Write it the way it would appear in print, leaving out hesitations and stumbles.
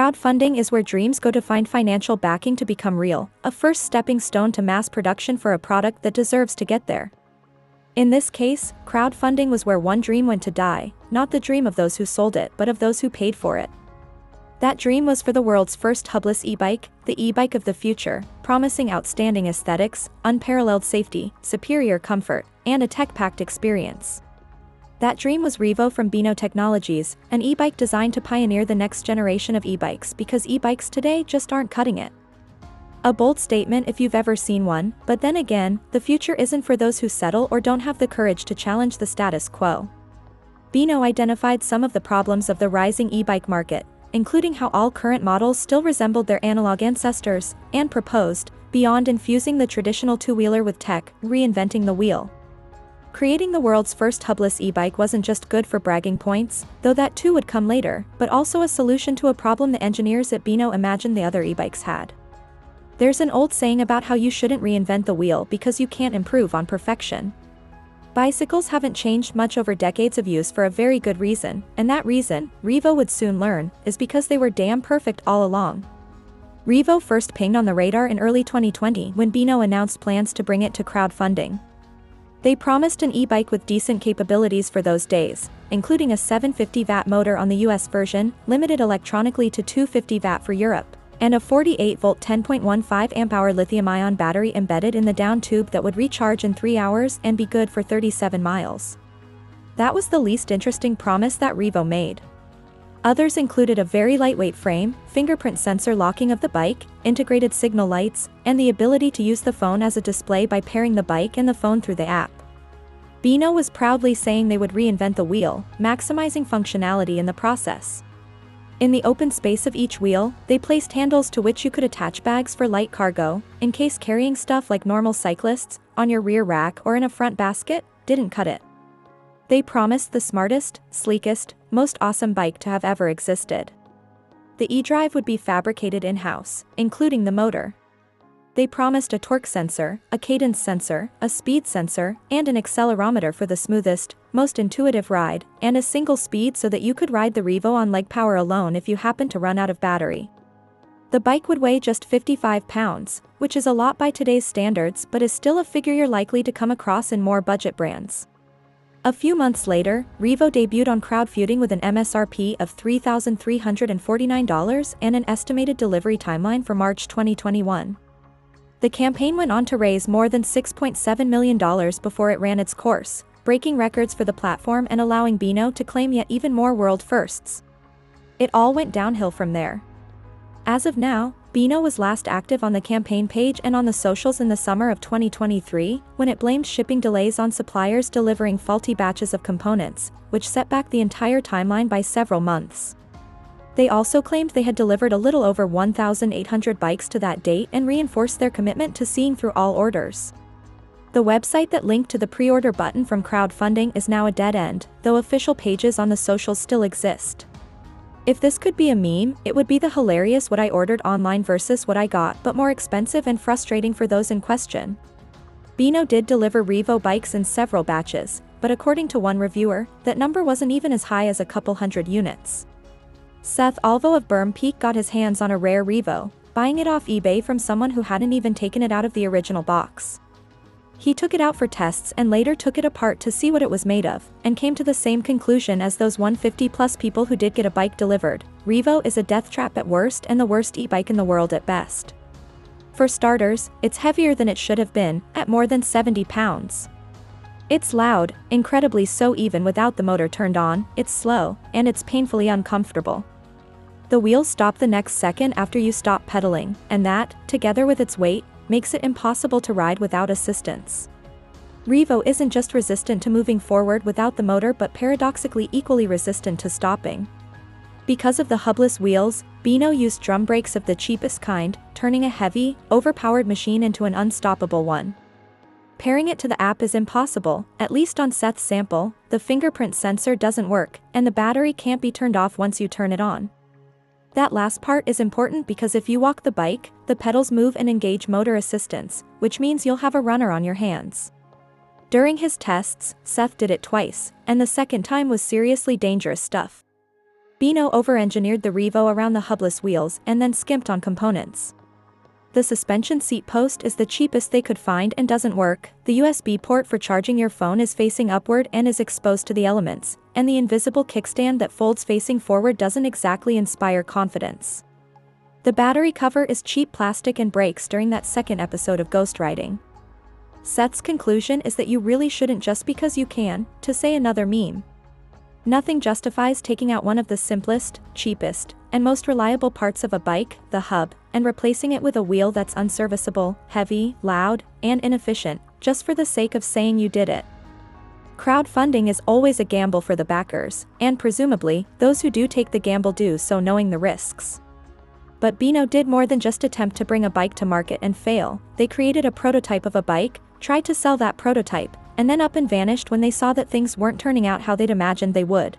Crowdfunding is where dreams go to find financial backing to become real, a first stepping stone to mass production for a product that deserves to get there. In this case, crowdfunding was where one dream went to die, not the dream of those who sold it but of those who paid for it. That dream was for the world's first hubless e-bike, the e-bike of the future, promising outstanding aesthetics, unparalleled safety, superior comfort, and a tech-packed experience. That dream was Reevo from Beno Technologies, an e-bike designed to pioneer the next generation of e-bikes because e-bikes today just aren't cutting it. A bold statement if you've ever seen one, but then again, the future isn't for those who settle or don't have the courage to challenge the status quo. Beno identified some of the problems of the rising e-bike market, including how all current models still resembled their analog ancestors, and proposed, beyond infusing the traditional two-wheeler with tech, reinventing the wheel. Creating the world's first hubless e-bike wasn't just good for bragging points, though that too would come later, but also a solution to a problem the engineers at Beno imagined the other e-bikes had. There's an old saying about how you shouldn't reinvent the wheel because you can't improve on perfection. Bicycles haven't changed much over decades of use for a very good reason, and that reason, Reevo would soon learn, is because they were damn perfect all along. Reevo first pinged on the radar in early 2020 when Beno announced plans to bring it to crowdfunding. They promised an e-bike with decent capabilities for those days, including a 750 watt motor on the US version, limited electronically to 250 watt for Europe, and a 48-volt 10.15 amp-hour lithium-ion battery embedded in the down tube that would recharge in 3 hours and be good for 37 miles. That was the least interesting promise that Reevo made. Others included a very lightweight frame, fingerprint sensor locking of the bike, integrated signal lights, and the ability to use the phone as a display by pairing the bike and the phone through the app. Beno was proudly saying they would reinvent the wheel, maximizing functionality in the process. In the open space of each wheel, they placed handles to which you could attach bags for light cargo, in case carrying stuff like normal cyclists, on your rear rack or in a front basket, didn't cut it. They promised the smartest, sleekest, most awesome bike to have ever existed. The e-drive would be fabricated in-house, including the motor. They promised a torque sensor, a cadence sensor, a speed sensor, and an accelerometer for the smoothest, most intuitive ride, and a single speed so that you could ride the Reevo on leg power alone if you happen to run out of battery. The bike would weigh just 55 pounds, which is a lot by today's standards but is still a figure you're likely to come across in more budget brands. A few months later, Reevo debuted on crowdfunding with an MSRP of $3,349 and an estimated delivery timeline for March 2021. The campaign went on to raise more than $6.7 million before it ran its course, breaking records for the platform and allowing Beno to claim yet even more world firsts. It all went downhill from there. As of now, Beno was last active on the campaign page and on the socials in the summer of 2023, when it blamed shipping delays on suppliers delivering faulty batches of components, which set back the entire timeline by several months. They also claimed they had delivered a little over 1,800 bikes to that date and reinforced their commitment to seeing through all orders. The website that linked to the pre-order button from crowdfunding is now a dead end, though official pages on the socials still exist. If this could be a meme, it would be the hilarious what I ordered online versus what I got, but more expensive and frustrating for those in question. Beno did deliver Reevo bikes in several batches, but according to one reviewer, that number wasn't even as high as a couple hundred units. Seth Alvo of Berm Peak got his hands on a rare Reevo, buying it off eBay from someone who hadn't even taken it out of the original box. He took it out for tests and later took it apart to see what it was made of, and came to the same conclusion as those 150+ people who did get a bike delivered. Reevo is a death trap at worst and the worst e-bike in the world at best. For starters, it's heavier than it should have been, at more than 70 pounds. It's loud, incredibly so even without the motor turned on, it's slow, and it's painfully uncomfortable. The wheels stop the next second after you stop pedaling, and that, together with its weight, makes it impossible to ride without assistance. Reevo isn't just resistant to moving forward without the motor but paradoxically equally resistant to stopping. Because of the hubless wheels, Beno used drum brakes of the cheapest kind, turning a heavy, overpowered machine into an unstoppable one. Pairing it to the app is impossible, at least on Seth's sample, the fingerprint sensor doesn't work, and the battery can't be turned off once you turn it on. That last part is important because if you walk the bike, the pedals move and engage motor assistance, which means you'll have a runner on your hands. During his tests, Seth did it twice, and the second time was seriously dangerous stuff. Beno over-engineered the Reevo around the hubless wheels and then skimped on components. The suspension seat post is the cheapest they could find and doesn't work, the USB port for charging your phone is facing upward and is exposed to the elements, and the invisible kickstand that folds facing forward doesn't exactly inspire confidence. The battery cover is cheap plastic and breaks during that second episode of ghostwriting. Seth's conclusion is that you really shouldn't just because you can, to say another meme. Nothing justifies taking out one of the simplest, cheapest, and most reliable parts of a bike, the hub, and replacing it with a wheel that's unserviceable, heavy, loud, and inefficient, just for the sake of saying you did it. Crowdfunding is always a gamble for the backers, and presumably, those who do take the gamble do so knowing the risks. But Beno did more than just attempt to bring a bike to market and fail. They created a prototype of a bike, tried to sell that prototype, and then up and vanished when they saw that things weren't turning out how they'd imagined they would.